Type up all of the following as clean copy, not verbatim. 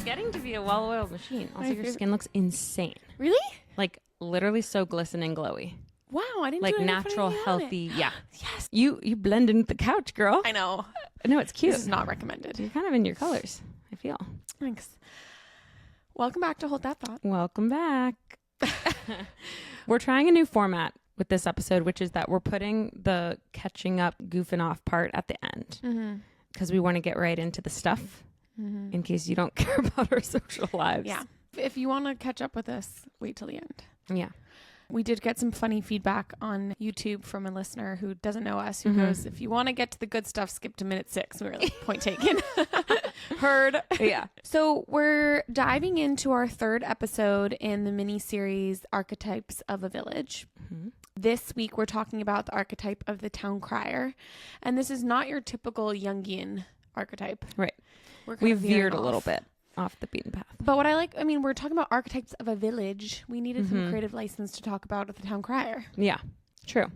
getting to be a well-oiled machine. Also, your skin looks insane. Really? Like, literally so glistening glowy. Wow, I didn't like do natural, healthy. Yeah. Yes. You blend in with the couch, girl. I know. No, it's cute. This is not recommended. You're kind of in your colors, I feel. Thanks. Welcome back to Hold That Thought. Welcome back. We're trying a new format with this episode, which is that we're putting the catching up, goofing off part at the end. Because we want to get right into the stuff in case you don't care about our social lives. Yeah. If you want to catch up with us, wait till the end. Yeah. We did get some funny feedback on YouTube from a listener who doesn't know us, who goes, if you want to get to the good stuff, skip to minute 6. We were like, point taken. Heard. Yeah. So we're diving into our third episode in the mini-series Archetypes of a Village. This week, we're talking about the archetype of the Town Crier. And this is not your typical Jungian archetype. Right. We veered a little bit off the beaten path. But what I like, I mean, we're talking about archetypes of a village. We needed some creative license to talk about the Town Crier. Yeah, true.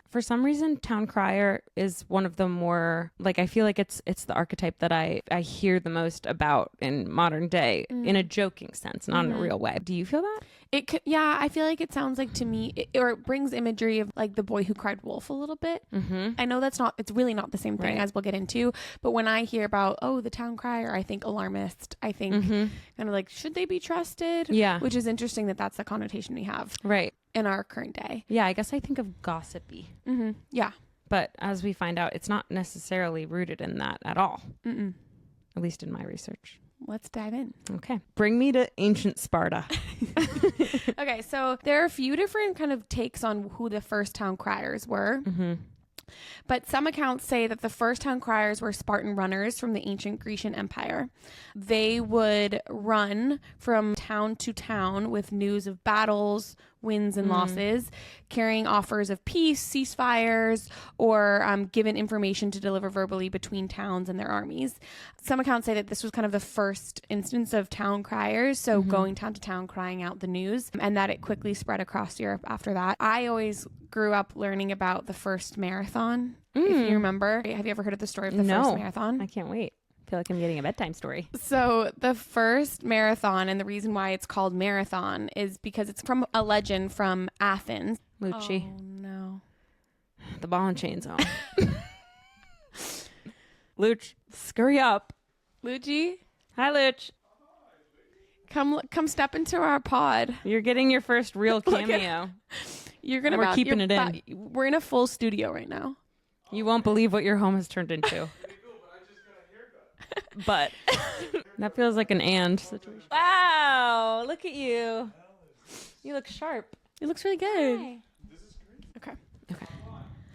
For some reason, Town Crier is one of the more, like, I feel like it's the archetype that I hear the most about in modern day in a joking sense, not in a real way. Do you feel that? Yeah, I feel like it sounds like to me, it brings imagery of like the boy who cried wolf a little bit. I know it's really not the same thing as we'll get into, but when I hear about, the Town Crier, I think alarmist. I think kind of like, should they be trusted? Yeah. Which is interesting that's the connotation we have. Right. In our current day. Yeah, I guess I think of gossipy. Yeah. But as we find out, it's not necessarily rooted in that at all. At least in my research. Let's dive in. Okay. Bring me to ancient Sparta. Okay, so there are a few different kind of takes on who the first town criers were. But some accounts say that the first town criers were Spartan runners from the ancient Grecian Empire. They would run from town to town with news of battles, wins and losses, carrying offers of peace, ceasefires, or given information to deliver verbally between towns and their armies. Some accounts say that this was kind of the first instance of town criers, so going town to town crying out the news, and that it quickly spread across Europe after that. I always grew up learning about the first marathon, if you remember. Have you ever heard of the story of the first marathon? I can't wait. I feel like I'm getting a bedtime story. So the first marathon, and the reason why it's called marathon, is because it's from a legend from Athens. Lucci. Oh, no. The ball and chain zone. Luch, scurry up. Lucci, Hi, Luch. come step into our pod. You're getting your first real cameo. We're keeping it in. We're in a full studio right now. You won't believe what your home has turned into. But that feels like an and situation. Wow, look at you. You look sharp. It looks really good. Hi. Okay.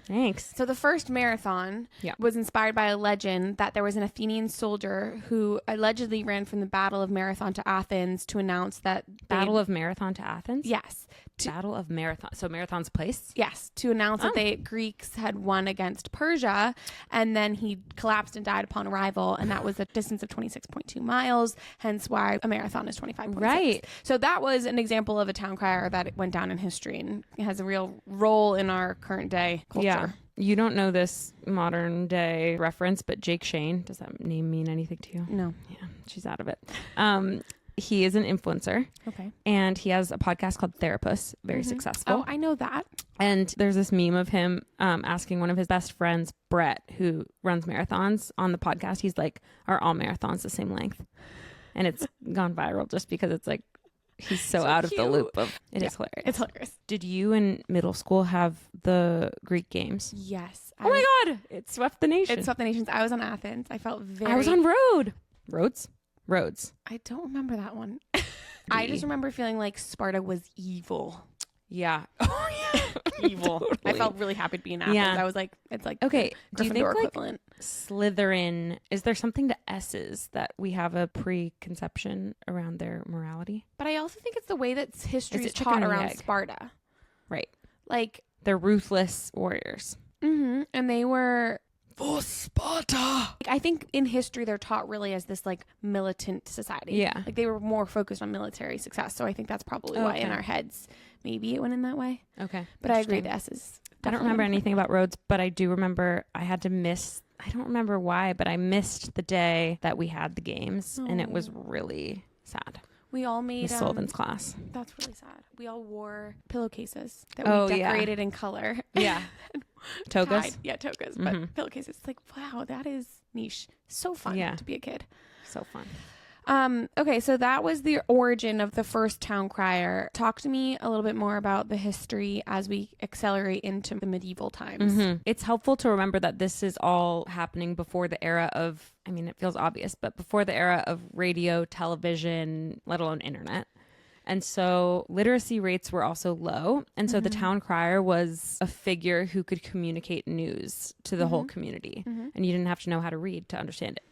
Thanks. So the first marathon was inspired by a legend that there was an Athenian soldier who allegedly ran from the Battle of Marathon to Athens to announce that Battle of Marathon to Athens? Yes. Battle of Marathon. So Marathon's a place? Yes, to announce that the Greeks had won against Persia, and then he collapsed and died upon arrival, and that was a distance of 26.2 miles, hence why a marathon is 25.6. Right. So that was an example of a town crier that went down in history and has a real role in our current day culture. Yeah. You don't know this modern day reference, but Jake Shane, does that name mean anything to you? No. Yeah, she's out of it. He is an influencer. Okay. And he has a podcast called Therapist, very successful. Oh, I know that. And there's this meme of him asking one of his best friends, Brett, who runs marathons, on the podcast. He's like, are all marathons the same length? And it's gone viral just because it's like, he's so out of the loop of it. Is hilarious. It's hilarious. Did you in middle school have the Greek games? Yes. Oh my God. It swept the nation. It swept the nations. I was on Athens. I felt very... I was on Roads. I don't remember that one. I just remember feeling like Sparta was evil. Yeah. Oh yeah. Evil. Totally. I felt really happy to be in Athens. Yeah. I was like, it's like okay. Do you think equivalent. Like Slytherin? Is there something to S's that we have a preconception around their morality? But I also think it's the way that history is chicken taught or around egg? Sparta. Right. Like they're ruthless warriors. And they were for Sparta. I think in history they're taught really as this like militant society. Yeah. Like they were more focused on military success. So I think that's probably why in our heads maybe it went in that way. Okay. But I agree the S is I don't remember anything about Rhodes, but I do remember I had to miss I don't remember why, but I missed the day that we had the games, and it was really sad. We all made Miss Sullivan's class. That's really sad. We all wore pillowcases that we decorated in color. Yeah. Togas? Tied. Yeah, togas, but pillowcases. It's like, wow, that is niche. So fun to be a kid. So fun. Okay, so that was the origin of the first town crier. Talk to me a little bit more about the history as we accelerate into the medieval times. It's helpful to remember that this is all happening before the era of, I mean, it feels obvious, but before the era of radio, television, let alone internet. And so literacy rates were also low. And so the town crier was a figure who could communicate news to the whole community. And you didn't have to know how to read to understand it.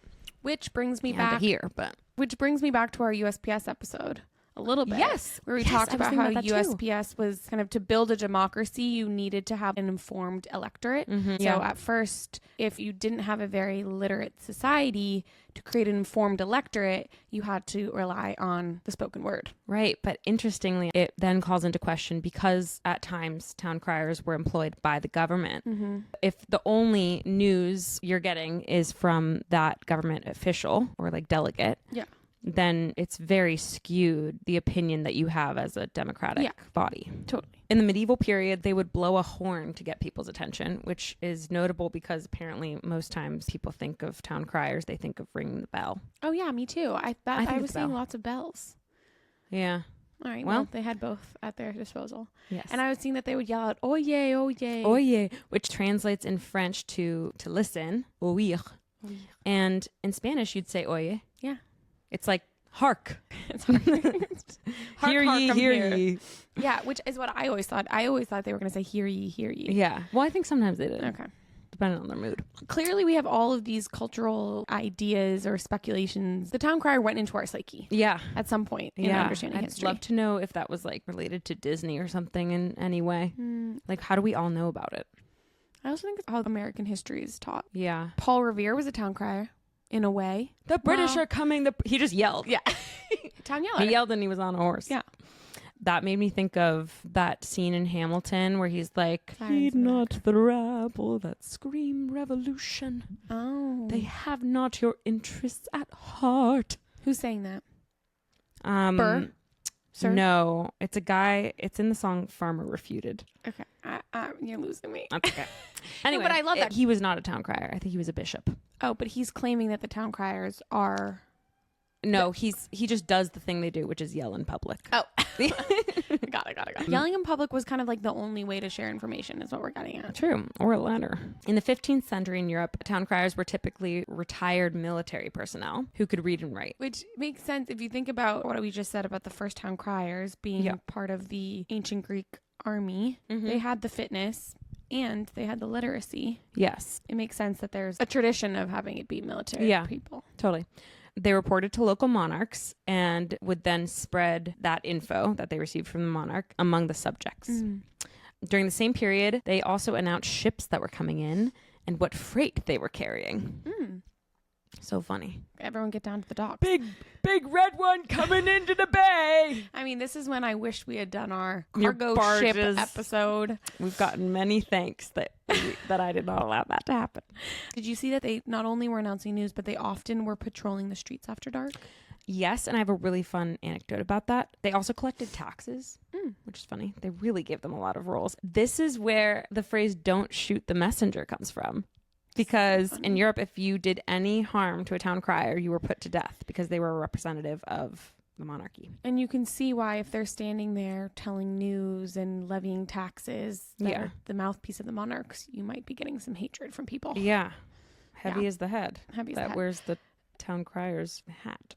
Which brings me back to our USPS episode a little bit. Yes. Where we talked about how USPS was kind of, to build a democracy, you needed to have an informed electorate. So at first, if you didn't have a very literate society, to create an informed electorate, you had to rely on the spoken word. Right. But interestingly, it then calls into question, because at times town criers were employed by the government. If the only news you're getting is from that government official or like delegate, then it's very skewed, the opinion that you have as a democratic body. Totally. In the medieval period, they would blow a horn to get people's attention, which is notable because apparently most times people think of town criers, they think of ringing the bell. Oh yeah, me too. I was seeing lots of bells. Yeah. All right. Well, they had both at their disposal. Yes. And I was seeing that they would yell out, "Oyez, oyez." Oyez, which translates in French to listen, oír. And in Spanish, you'd say oye. Yeah. It's like, hark. It's hark. Hear ye, hear ye. Yeah, which is what I always thought. I always thought they were going to say, hear ye, hear ye. Yeah. Well, I think sometimes they did. Okay. Depending on their mood. Clearly, we have all of these cultural ideas or speculations. The town crier went into our psyche. Yeah. At some point in understanding history. I'd love to know if that was like related to Disney or something in any way. Like, how do we all know about it? I also think it's how American history is taught. Yeah. Paul Revere was a town crier. In a way. The British are coming. He just yelled. Yeah. Town yeller. He yelled and he was on a horse. Yeah. That made me think of that scene in Hamilton where he's like, heed not the rabble that scream revolution. Oh. They have not your interests at heart. Who's saying that? Burr? Sir? No, it's a guy. It's in the song Farmer Refuted. Okay. You're losing me. That's okay. Anyway, no, but I love that. He was not a town crier. I think he was a bishop. Oh, but he's claiming that the town criers are... No, he just does the thing they do, which is yell in public. Oh. Got it. Yelling in public was kind of like the only way to share information is what we're getting at. True. Or a letter. In the 15th century in Europe, town criers were typically retired military personnel who could read and write. Which makes sense if you think about what we just said about the first town criers being part of the ancient Greek army. They had the fitness and they had the literacy. Yes. It makes sense that there's a tradition of having it be military people. Totally. They reported to local monarchs and would then spread that info that they received from the monarch among the subjects. During the same period, they also announced ships that were coming in and what freight they were carrying. So funny. Everyone get down to the docks. Big red one coming into the bay. I mean, this is when I wish we had done our cargo ship episode. We've gotten many thanks that I did not allow that to happen. Did you see that they not only were announcing news, but they often were patrolling the streets after dark? Yes, and I have a really fun anecdote about that. They also collected taxes, which is funny. They really gave them a lot of roles. This is where the phrase "don't shoot the messenger" comes from. Because in Europe, if you did any harm to a town crier, you were put to death because they were a representative of the monarchy. And you can see why, if they're standing there telling news and levying taxes, that the mouthpiece of the monarchs, you might be getting some hatred from people. Yeah. Heavy as the head. Heavy as the head. That wears the town crier's hat.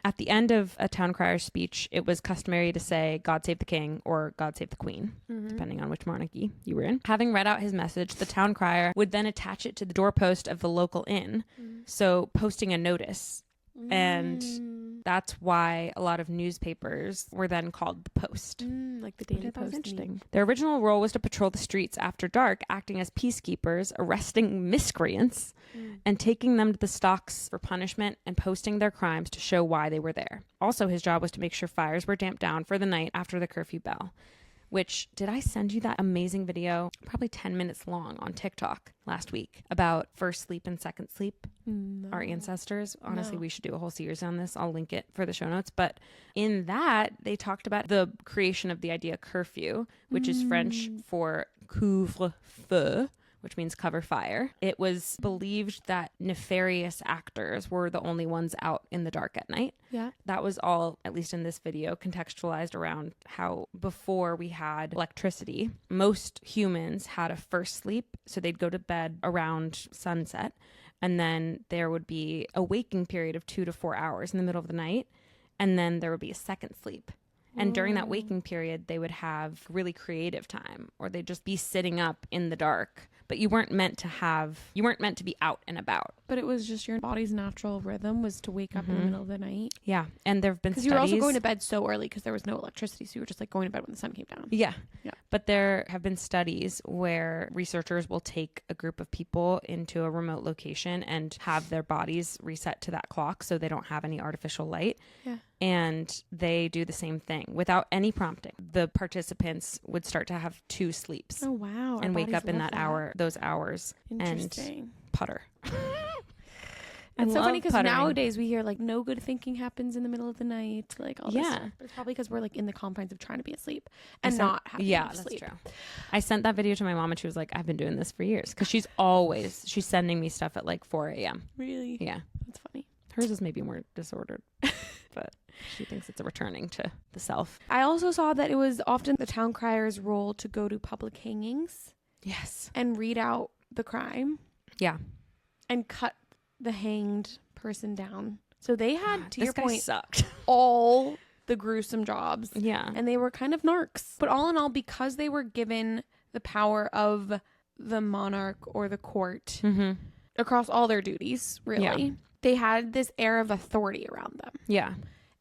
At the end of a town crier's speech, it was customary to say, "God save the king," or "God save the queen," depending on which monarchy you were in. Having read out his message, the town crier would then attach it to the doorpost of the local inn, so posting a notice. And that's why a lot of newspapers were then called the Post. Like the Daily Post. That was interesting. Their original role was to patrol the streets after dark, acting as peacekeepers, arresting miscreants, and taking them to the stocks for punishment and posting their crimes to show why they were there. Also, his job was to make sure fires were damped down for the night after the curfew bell, which, did I send you that amazing video, probably 10 minutes long, on TikTok last week about first sleep and second sleep? No. Our ancestors. Honestly, No. we should do a whole series on this. I'll link it for the show notes. But in that, they talked about the creation of the idea curfew, which is French for couvre-feu, which means cover fire. It was believed that nefarious actors were the only ones out in the dark at night. Yeah. That was all, at least in this video, contextualized around how before we had electricity, most humans had a first sleep. So they'd go to bed around sunset. And then there would be a waking period of 2 to 4 hours in the middle of the night. And then there would be a second sleep. And during that waking period, they would have really creative time, or they'd just be sitting up in the dark. But you weren't meant to be out and about. But it was just your body's natural rhythm was to wake up in the middle of the night. Yeah. And there have been studies. Because you were also going to bed so early because there was no electricity. So you were just like going to bed when the sun came down. Yeah. Yeah. But there have been studies where researchers will take a group of people into a remote location and have their bodies reset to that clock so they don't have any artificial light. Yeah. And they do the same thing without any prompting. The participants would start to have 2 sleeps. Oh, wow. And wake up in those hours and putter. It's so funny because nowadays we hear like no good thinking happens in the middle of the night, like all this stuff. But it's probably because we're like in the confines of trying to be asleep and not having to sleep. That's true. I sent that video to my mom and she was like, I've been doing this for years, because she's sending me stuff at like 4 a.m. Really? Yeah. That's funny. Hers is maybe more disordered, but she thinks it's a returning to the self. I also saw that it was often the town crier's role to go to public hangings. Yes. And read out the crime. Yeah. And cut the hanged person down. So they had, to your point, sucked. all the gruesome jobs. Yeah. And they were kind of narcs. But all in all, because they were given the power of the monarch or the court across all their duties, really, they had this air of authority around them. Yeah.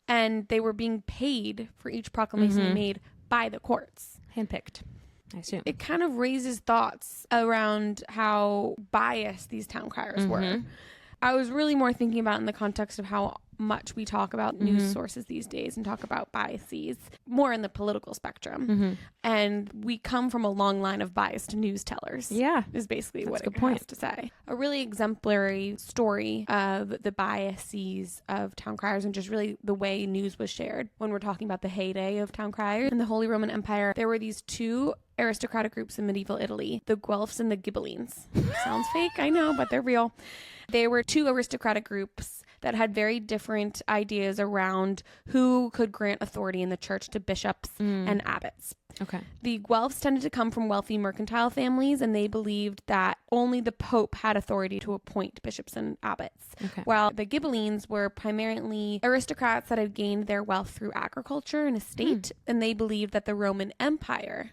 And they were being paid for each proclamation they made by the courts. Handpicked, I assume. It kind of raises thoughts around how biased these town criers were. I was really more thinking about it in the context of how much we talk about news sources these days and talk about biases more in the political spectrum. And we come from a long line of biased news tellers. Yeah. Is basically That's what a good it point. has to say. A really exemplary story of the biases of town criers and just really the way news was shared. When we're talking about the heyday of town criers in the Holy Roman Empire, there were these 2 aristocratic groups in medieval Italy, the Guelphs and the Ghibellines. Sounds fake, I know, but they're real. They were 2 aristocratic groups that had very different ideas around who could grant authority in the church to bishops and abbots. Okay. The Guelphs tended to come from wealthy mercantile families, and they believed that only the Pope had authority to appoint bishops and abbots. Okay. While the Ghibellines were primarily aristocrats that had gained their wealth through agriculture and estate, and they believed that the Roman Empire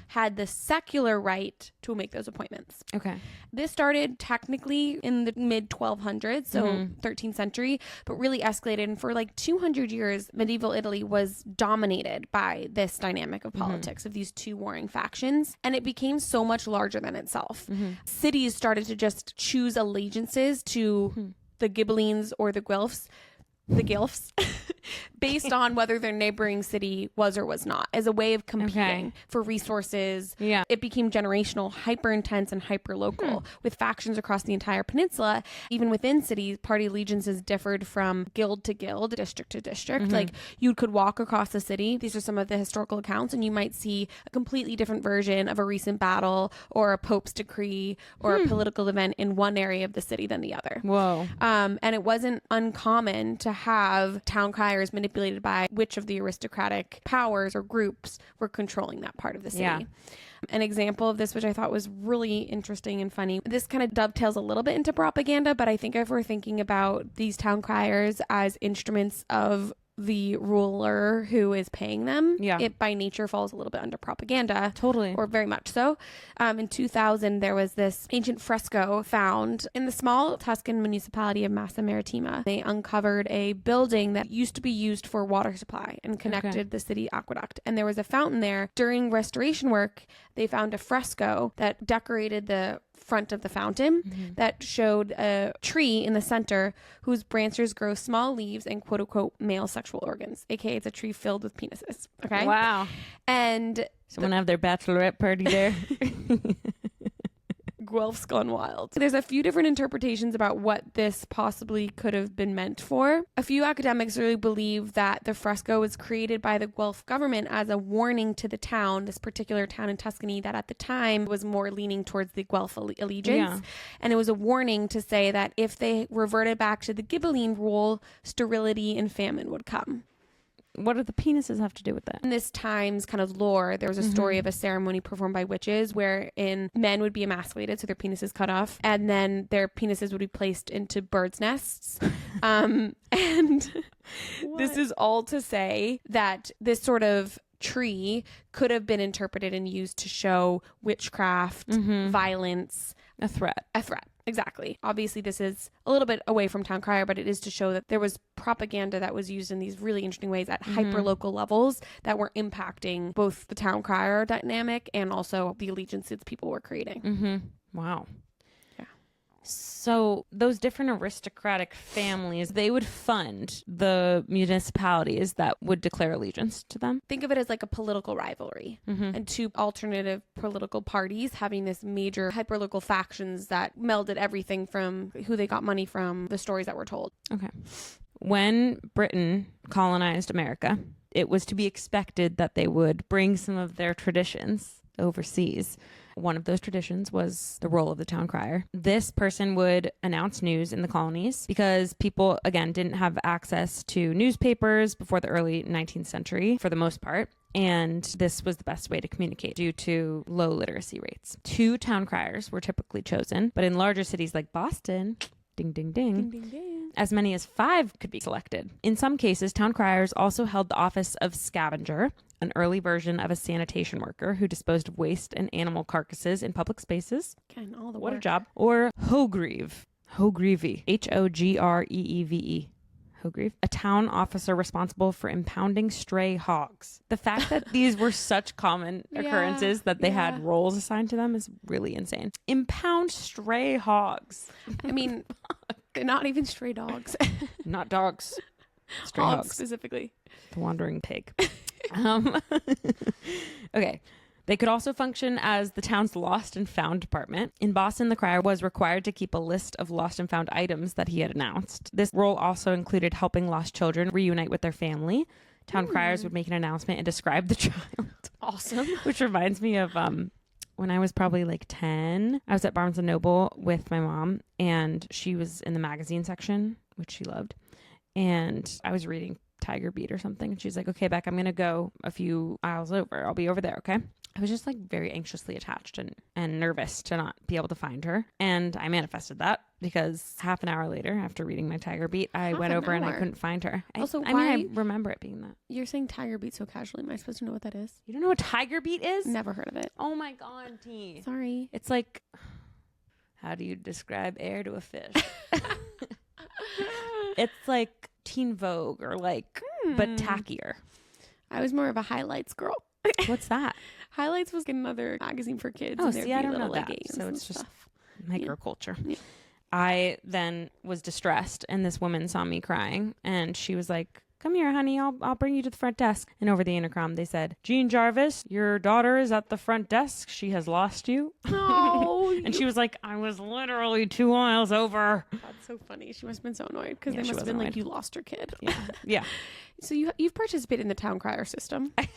had the secular right to make those appointments. Okay. This started technically in the mid-1200s, so 13th century, but really escalated. And for like 200 years, medieval Italy was dominated by this dynamic of politics of these 2 warring factions. And it became so much larger than itself. Cities started to just choose allegiances to the Ghibellines or the Guelphs, based on whether their neighboring city was or was not, as a way of competing for resources. Yeah. It became generational, hyper intense, and hyper local, with factions across the entire peninsula. Even within cities, party allegiances differed from guild to guild, district to district. Like, you could walk across the city. These are some of the historical accounts, and you might see a completely different version of a recent battle or a pope's decree or a political event in one area of the city than the other. Whoa. And it wasn't uncommon to have town criers manipulated by which of the aristocratic powers or groups were controlling that part of the city. Yeah. An example of this, which I thought was really interesting and funny, this kind of dovetails a little bit into propaganda, but I think if we're thinking about these town criers as instruments of the ruler who is paying them, it by nature falls a little bit under propaganda. Totally. Or very much so. In 2000, there was this ancient fresco found in the small Tuscan municipality of Massa, Marittima. They uncovered a building that used to be used for water supply and connected the city aqueduct. And there was a fountain there. During restoration work, they found a fresco that decorated the front of the fountain that showed a tree in the center whose branches grow small leaves and quote unquote male sexual organs, aka it's a tree filled with penises. Okay. Wow. And someone have their bachelorette party there. Guelphs gone wild. There's a few different interpretations about what this possibly could have been meant for. A few academics really believe that the fresco was created by the Guelph government as a warning to the town, this particular town in Tuscany that at the time was more leaning towards the Guelph allegiance. Yeah. And it was a warning to say that if they reverted back to the Ghibelline rule, sterility and famine would come. What do the penises have to do with that? In this time's kind of lore, there was a story of a ceremony performed by witches wherein men would be emasculated, so their penises cut off, and then their penises would be placed into birds' nests. And this is all to say that this sort of tree could have been interpreted and used to show witchcraft, violence. A threat. Exactly. Obviously, this is a little bit away from Town Crier, but it is to show that there was propaganda that was used in these really interesting ways at hyper-local levels that were impacting both the Town Crier dynamic and also the allegiances people were creating. Wow. So those different aristocratic families, they would fund the municipalities that would declare allegiance to them. Think of it as like a political rivalry and two alternative political parties having this major hyperlocal factions that melded everything from who they got money from, the stories that were told. Okay. When Britain colonized America, it was to be expected that they would bring some of their traditions overseas. One of those traditions was the role of the town crier. This person would announce news in the colonies because people, again, didn't have access to newspapers before the early 19th century for the most part. And this was the best way to communicate due to low literacy rates. 2 town criers were typically chosen, but in larger cities like Boston, ding, ding, ding, Ding, ding, ding. as many as 5 could be selected. In some cases, town criers also held the office of scavenger, an early version of a sanitation worker who disposed of waste and animal carcasses in public spaces. Again, all the What work. a job. Or hogreeve. Hogreeve. Hogreeve. Hogreeve. A town officer responsible for impounding stray hogs. The fact that these were such common occurrences that they had roles assigned to them is really insane. Impound stray hogs. I mean, not even stray dogs. Not dogs. Stray hogs. Specifically. The wandering pig. Okay. They could also function as the town's lost and found department. In Boston, the crier was required to keep a list of lost and found items that he had announced. This role also included helping lost children reunite with their family. Town criers would make an announcement and describe the child. Awesome. Which reminds me of when I was probably like 10, I was at Barnes & Noble with my mom, and she was in the magazine section, which she loved. And I was reading Tiger Beat or something. And she's like, okay, Beck, I'm going to go a few aisles over. I'll be over there, okay? I was just like very anxiously attached and nervous to not be able to find her. And I manifested that because half an hour later, after reading my Tiger Beat, I went over and I couldn't find her. Also, I remember it being that. You're saying Tiger Beat so casually. Am I supposed to know what that is? You don't know what Tiger Beat is? Never heard of it. Oh my God, T. Sorry. It's like, how do you describe air to a fish? It's like Teen Vogue or like, but tackier. I was more of a Highlights girl. What's that? Highlights was another magazine for kids. Oh, and see, I don't know like that. So it's just microculture. Yeah. I then was distressed, and this woman saw me crying, and she was like, come here, honey, I'll bring you to the front desk. And over the intercom, they said, Jean Jarvis, your daughter is at the front desk. She has lost you. Oh. And she was like, I was literally 2 miles over. That's so funny. She must have been so annoyed because Yeah, they she must have was been annoyed. like, you lost your kid. Yeah. So you've participated in the town crier system. I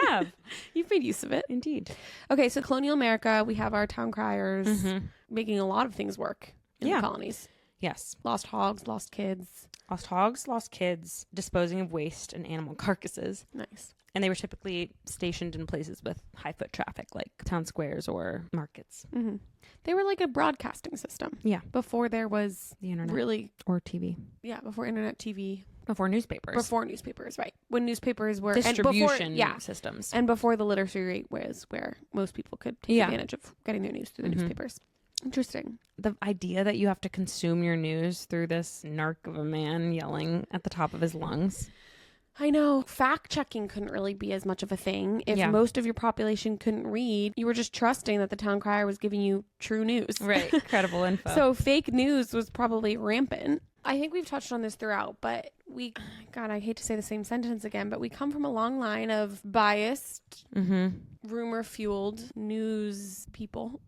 have. You've made use of it. Indeed. Okay, so Colonial America, we have our town criers making a lot of things work in the colonies. Yes. Lost hogs, lost kids. Lost hogs, lost kids, disposing of waste and animal carcasses. Nice. And they were typically stationed in places with high foot traffic, like town squares or markets. Mm-hmm. They were like a broadcasting system. Yeah. Before there was The internet. really... Or TV. Yeah, before internet, TV. Before newspapers. Before newspapers, right. When newspapers were... Distribution and before, systems. And before the literacy rate was where most people could take advantage of getting their news through the newspapers. Interesting. The idea that you have to consume your news through this narc of a man yelling at the top of his lungs. I know. Fact checking couldn't really be as much of a thing. If most of your population couldn't read, you were just trusting that the town crier was giving you true news. Right. Credible info. So fake news was probably rampant. I think we've touched on this throughout, but God, I hate to say the same sentence again, but we come from a long line of biased, rumor-fueled news people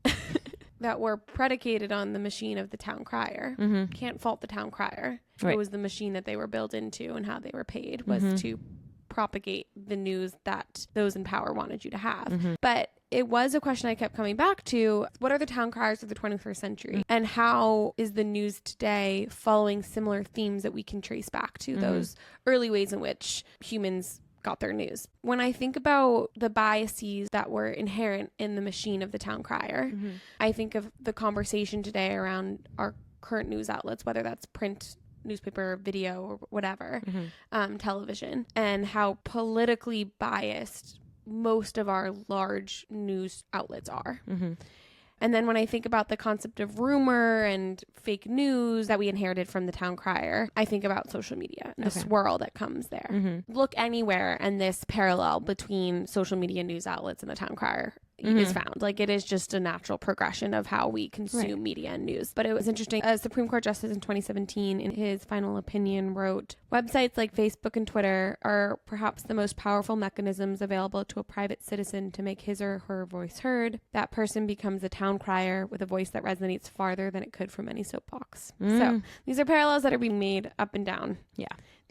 that were predicated on the machine of the town crier. Can't fault the town crier. Right. It was the machine that they were built into, and how they were paid was to propagate the news that those in power wanted you to have. But it was a question I kept coming back to. What are the town criers of the 21st century? And how is the news today following similar themes that we can trace back to those early ways in which humans got their news? When I think about the biases that were inherent in the machine of the town crier, I think of the conversation today around our current news outlets, whether that's print, newspaper, video, or whatever, television, and how politically biased most of our large news outlets are. And then when I think about the concept of rumor and fake news that we inherited from the town crier, I think about social media and the swirl that comes there. Look anywhere, and this parallel between social media news outlets and the town crier is found. Like, it is just a natural progression of how we consume media and news. But it was interesting. A Supreme Court justice in 2017, in his final opinion, wrote, "Websites like Facebook and Twitter are perhaps the most powerful mechanisms available to a private citizen to make his or her voice heard. That person becomes a town crier with a voice that resonates farther than it could from any soapbox." So these are parallels that are being made up and down the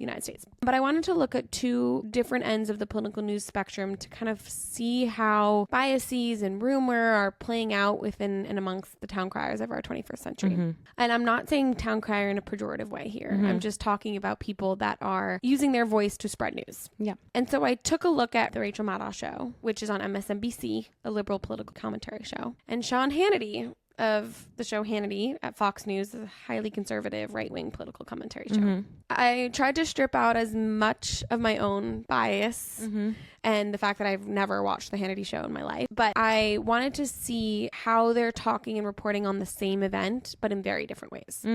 United States. But I wanted to look at two different ends of the political news spectrum to kind of see how biases and rumor are playing out within and amongst the town criers of our 21st century. And I'm not saying town crier in a pejorative way here. I'm just talking about people that are using their voice to spread news. And so I took a look at the Rachel Maddow show, which is on MSNBC, a liberal political commentary show. And Sean Hannity of the show Hannity at Fox News, is a highly conservative right-wing political commentary show. I tried to strip out as much of my own bias and the fact that I've never watched the Hannity show in my life, but I wanted to see how they're talking and reporting on the same event, but in very different ways.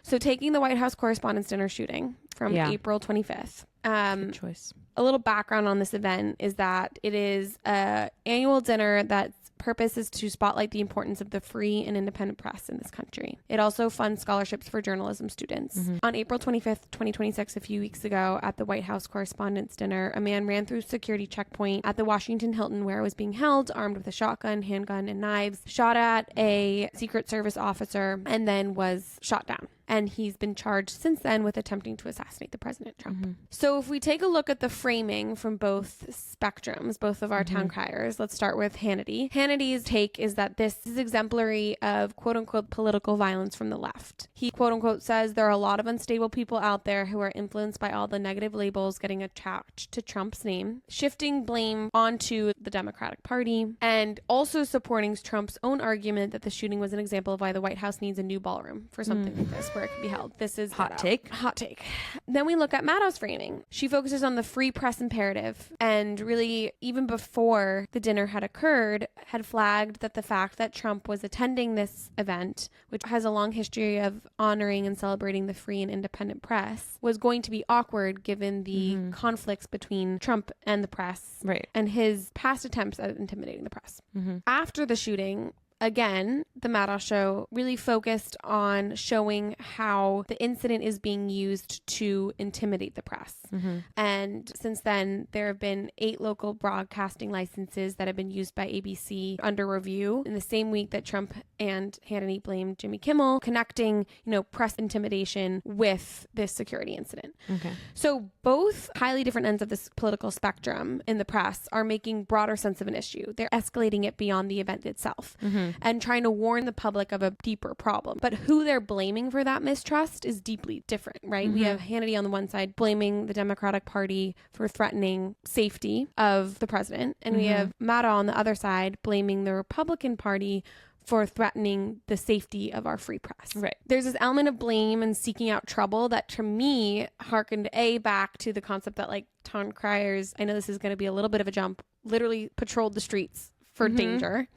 So taking the White House Correspondents Dinner shooting from April 25th. Good choice. A little background on this event is that it is an annual dinner that's purpose is to spotlight the importance of the free and independent press in this country. It also funds scholarships for journalism students. On April 25th, 2026, a few weeks ago, at the White House Correspondents' Dinner, a man ran through security checkpoint at the Washington Hilton where it was being held, armed with a shotgun, handgun, and knives, shot at a Secret Service officer, and then was shot down. And he's been charged since then with attempting to assassinate the President Trump. So if we take a look at the framing from both spectrums, both of our town criers, let's start with Hannity. Hannity's take is that this is exemplary of quote unquote political violence from the left. He quote unquote says there are a lot of unstable people out there who are influenced by all the negative labels getting attached to Trump's name, shifting blame onto the Democratic Party, and also supporting Trump's own argument that the shooting was an example of why the White House needs a new ballroom for something like this, where it can be held. This is hot take. Then we look at Maddow's framing. She focuses on the free press imperative, and really, even before the dinner had occurred, had flagged that the fact that Trump was attending this event, which has a long history of honoring and celebrating the free and independent press, was going to be awkward given the conflicts between Trump and the press, and his past attempts at intimidating the press. After the shooting, again, the Maddow show really focused on showing how the incident is being used to intimidate the press. And since then, there have been 8 local broadcasting licenses that have been used by ABC under review in the same week that Trump and Hannity blamed Jimmy Kimmel, connecting, press intimidation with this security incident. So both highly different ends of this political spectrum in the press are making broader sense of an issue. They're escalating it beyond the event itself. And trying to warn the public of a deeper problem. But who they're blaming for that mistrust is deeply different, right? We have Hannity on the one side blaming the Democratic Party for threatening safety of the president. And we have Maddow on the other side blaming the Republican Party for threatening the safety of our free press. There's this element of blame and seeking out trouble that, to me, harkened back to the concept that, like, town criers, I know this is going to be a little bit of a jump, literally patrolled the streets for danger.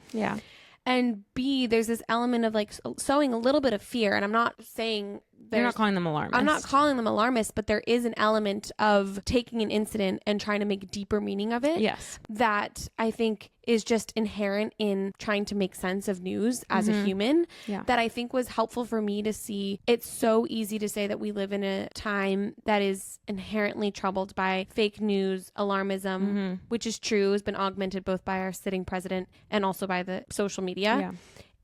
And B, there's this element of like sowing a little bit of fear. And I'm not saying You're not calling them alarmists. I'm not calling them alarmists, but there is an element of taking an incident and trying to make deeper meaning of it. Yes. That I think is just inherent in trying to make sense of news as a human. Yeah. That I think was helpful for me to see. It's so easy to say that we live in a time that is inherently troubled by fake news, alarmism, which is true, has been augmented both by our sitting president and also by the social media. Yeah.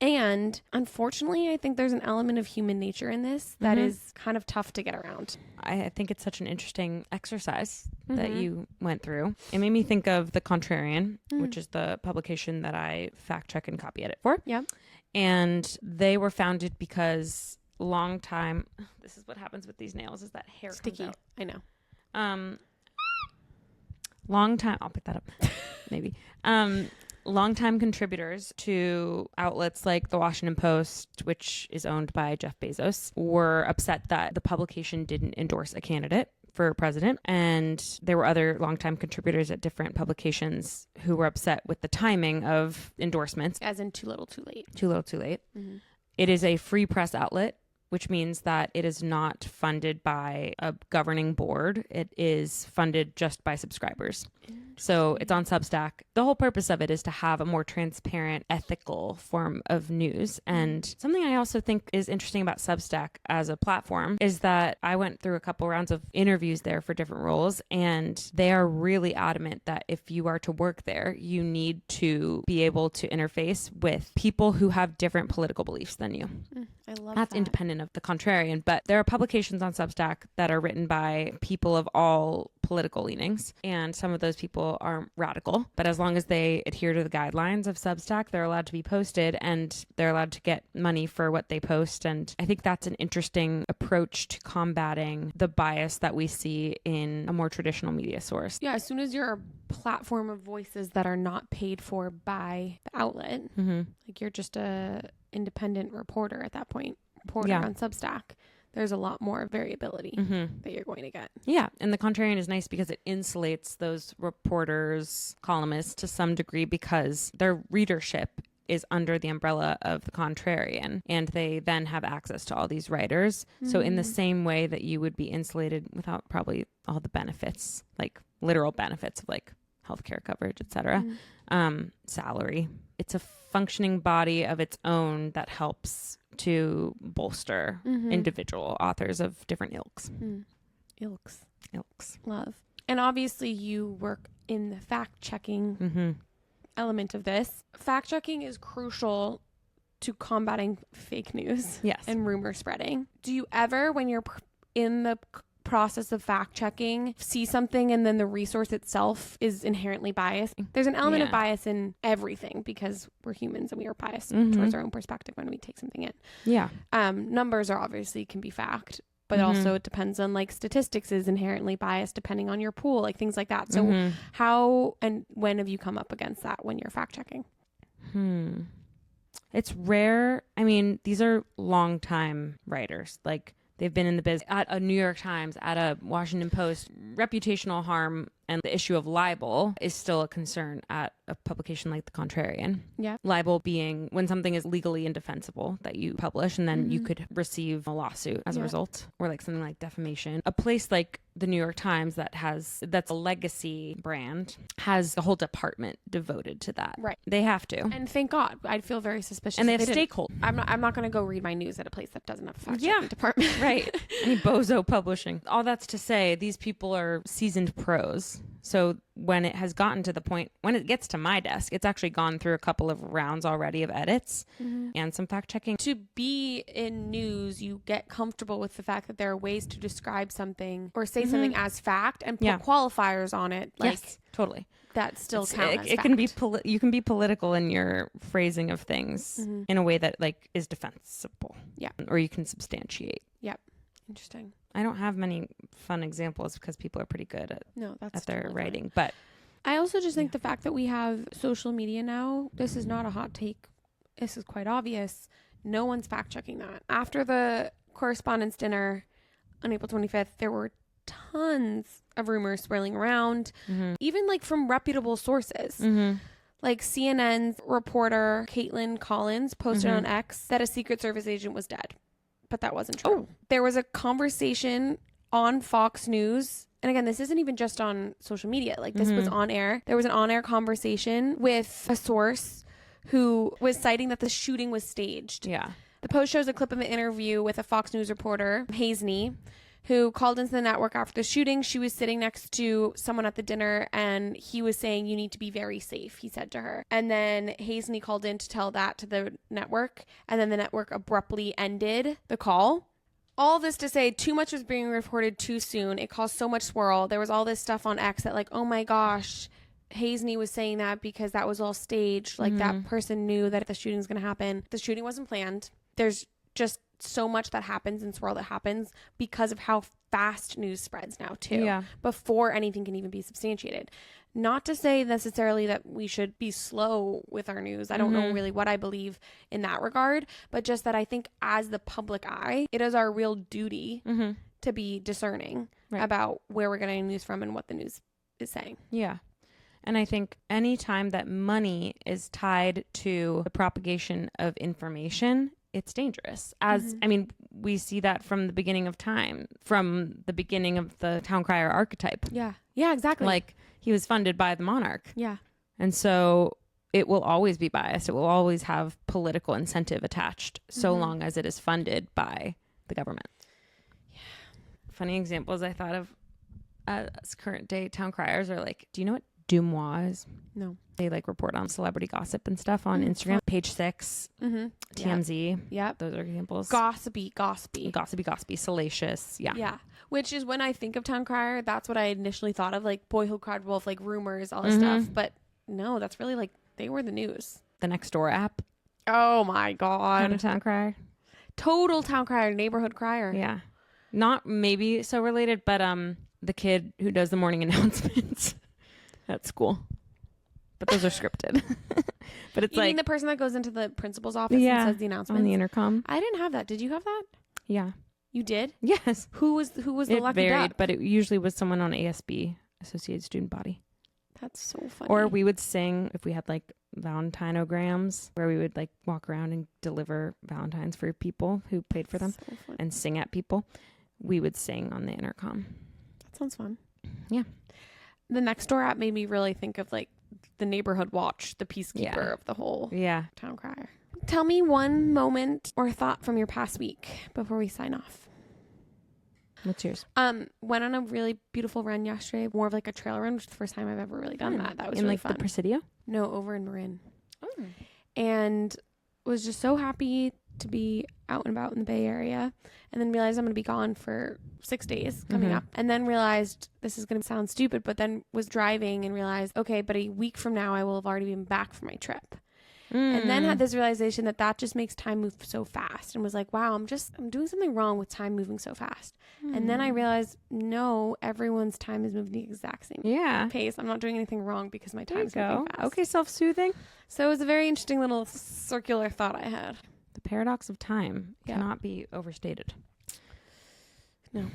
And unfortunately, I think there's an element of human nature in this that is kind of tough to get around. I think it's such an interesting exercise that you went through. It made me think of The Contrarian, which is the publication that I fact check and copy edit for. Yeah. And they were founded because this is what happens with these nails, is that hair Sticky. comes out. I know. I'll pick that up maybe. Longtime contributors to outlets like the Washington Post, which is owned by Jeff Bezos, were upset that the publication didn't endorse a candidate for president. And there were other longtime contributors at different publications who were upset with the timing of endorsements. As in too little, too late. Too little, too late. It is a free press outlet, which means that it is not funded by a governing board. It is funded just by subscribers. So it's on Substack. The whole purpose of it is to have a more transparent, ethical form of news. And something I also think is interesting about Substack as a platform is that I went through a couple rounds of interviews there for different roles, and they are really adamant that if you are to work there, you need to be able to interface with people who have different political beliefs than you. I love That's that. independent of The Contrarian, but there are publications on Substack that are written by people of all political leanings, and some of those people are radical, but as long as they adhere to the guidelines of Substack, they're allowed to be posted and they're allowed to get money for what they post. And I think that's an interesting approach to combating the bias that we see in a more traditional media source. Yeah, as soon as you're a platform of voices that are not paid for by the outlet, like you're just a independent reporter at that point, on Substack, there's a lot more variability that you're going to get. Yeah. And The Contrarian is nice because it insulates those reporters, columnists to some degree because their readership is under the umbrella of The Contrarian, and they then have access to all these writers. So in the same way that you would be insulated without probably all the benefits, like literal benefits of like healthcare coverage, etc., salary, it's a functioning body of its own that helps to bolster individual authors of different ilks. Ilks. Love. And obviously you work in the fact-checking element of this. Fact-checking is crucial to combating fake news and rumor spreading. Do you ever, when you're in the process of fact-checking, see something and then the resource itself is inherently biased? There's an element of bias in everything because we're humans and we are biased towards our own perspective when we take something in. Yeah. Numbers are obviously can be fact, but also it depends on, like, statistics is inherently biased depending on your pool, like things like that. So how and when have you come up against that when you're fact-checking? It's rare. I mean, these are long-time writers. Like, they've been in the biz at a New York Times, at a Washington Post. Reputational harm and the issue of libel is still a concern at a publication like The Contrarian. Yeah. Libel being when something is legally indefensible that you publish, and then you could receive a lawsuit as a result, or like something like defamation. A place like the New York Times that's a legacy brand has a whole department devoted to that. Right. They have to. And thank God. I'd feel very suspicious. And they if have didn't. stakeholders. I'm not going to go read my news at a place that doesn't have a fact-checking department. Right. Any bozo publishing. All that's to say, these people are seasoned pros. So when it has gotten to the point, when it gets to my desk, it's actually gone through a couple of rounds already of edits and some fact checking. To be in news, you get comfortable with the fact that there are ways to describe something or say something as fact and put qualifiers on it. Like, yes, totally. That still counts as it fact. can be you can be political in your phrasing of things in a way that like is defensible. Yeah. Or you can substantiate. Yep. Interesting. I don't have many fun examples because people are pretty good at their totally writing. fine. But I also just think the fact that we have social media now, this is not a hot take. This is quite obvious. No one's fact checking that. After the Correspondents Dinner on April 25th, there were tons of rumors swirling around, even like from reputable sources. Like CNN's reporter Caitlin Collins posted on X that a Secret Service agent was dead. but that wasn't true. There was a conversation on Fox News. And again, this isn't even just on social media. Like, this was on air. There was an on-air conversation with a source who was citing that the shooting was staged. Yeah. The post shows a clip of an interview with a Fox News reporter, Hazney, who called into the network after the shooting. She was sitting next to someone at the dinner, and he was saying, "You need to be very safe," he said to her. And then Hazney called in to tell that to the network, and then the network abruptly ended the call. All this to say, too much was being reported too soon. It caused so much swirl. There was all this stuff on X that, like, oh my gosh, Hazney was saying that because that was all staged. Like, that person knew that the shooting's going to happen. The shooting wasn't planned. There's just so much that happens and swirl that happens because of how fast news spreads now, too. Yeah. Before anything can even be substantiated. Not to say necessarily that we should be slow with our news. I don't know really what I believe in that regard, but just that I think as the public eye, it is our real duty to be discerning about where we're getting news from and what the news is saying. Yeah. And I think any time that money is tied to the propagation of information, it's dangerous. As I mean, we see that from the beginning of time, from the beginning of the Town Crier archetype. Yeah. Yeah, exactly. Like, he was funded by the monarch. Yeah. And so it will always be biased. It will always have political incentive attached so long as it is funded by the government. Yeah. Funny examples I thought of as current day Town Criers are like, do you know what Dumois is? No. They like report on celebrity gossip and stuff on Instagram. Page 6, TMZ. Yep. Those are examples. Gossipy. Salacious. Yeah. Yeah. Which is when I think of Town Crier, that's what I initially thought of, like Boy Who Cried Wolf, like rumors, all this stuff. But no, that's really like, they were the news. The Nextdoor app. Oh my God. Kind of Town Crier. Total Town Crier, neighborhood crier. Yeah. Not maybe so related, but the kid who does the morning announcements at school. But those are scripted. But it's you like, mean the person that goes into the principal's office and says the announcements? On the intercom. I didn't have that. Did you have that? Yeah. You did? Yes. Who was the it lucky varied, duck? but it usually was someone on ASB, Associated Student Body. That's so funny. Or we would sing if we had like Valentineograms, where we would like walk around and deliver Valentines for people who paid for them and sing at people. We would sing on the intercom. That sounds fun. Yeah. The Nextdoor app made me really think of like the neighborhood watch, the peacekeeper of the whole Town Crier. Tell me one moment or thought from your past week before we sign off. What's yours? Went on a really beautiful run yesterday, more of like a trail run, which is the first time I've ever really done that. That was really fun. In like the Presidio? No, over in Marin. Oh. And was just so happy to be out and about in the Bay Area, and then realized I'm going to be gone for 6 days coming up, and then realized this is going to sound stupid, but then was driving and realized, okay, but a week from now I will have already been back from my trip. And then had this realization that just makes time move so fast, and was like, wow, I'm doing something wrong with time moving so fast. And then I realized, no, everyone's time is moving the exact same pace. I'm not doing anything wrong because my time is moving fast. Okay, self-soothing. So it was a very interesting little circular thought I had. The paradox of time cannot be overstated. No.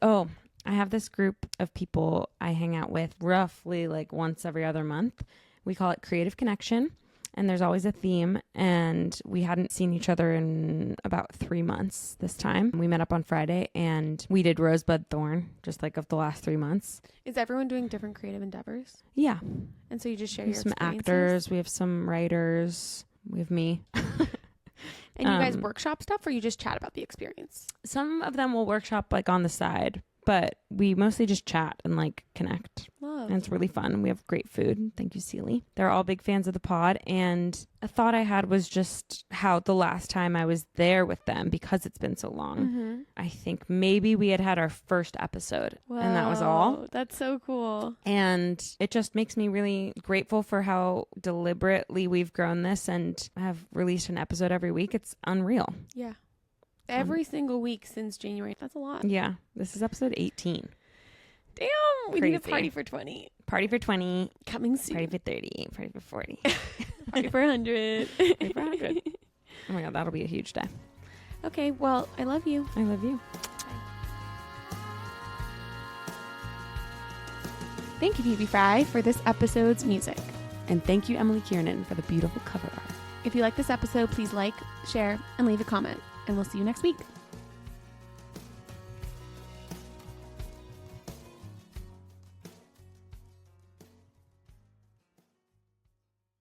Oh, I have this group of people I hang out with roughly like once every other month. We call it Creative Connection. And there's always a theme, and we hadn't seen each other in about 3 months this time. We met up on Friday, and we did Rosebud Thorn, just like of the last 3 months. Is everyone doing different creative endeavors? Yeah. And so you just share your some experiences? Actors, we have some writers, we have me. And you guys workshop stuff, or you just chat about the experience? Some of them will workshop like on the side, but we mostly just chat and like connect. Love. And it's really fun. We have great food. Thank you, Celie. They're all big fans of the pod. And a thought I had was just how the last time I was there with them, because it's been so long, I think maybe we had our first episode. Whoa, and that was all. That's so cool. And it just makes me really grateful for how deliberately we've grown this and have released an episode every week. It's unreal. Yeah. Every single week since January. That's a lot. Yeah. This is episode 18. Damn. We need a party for 20. Party for 20. Coming soon. Party for 30. Party for 40. Party for 100. Party for 100. Oh my God, that'll be a huge day. Okay. Well, I love you. I love you. Thank you, Phoebe Fry, for this episode's music. And thank you, Emily Kiernan, for the beautiful cover art. If you like this episode, please like, share, and leave a comment. And we'll see you next week.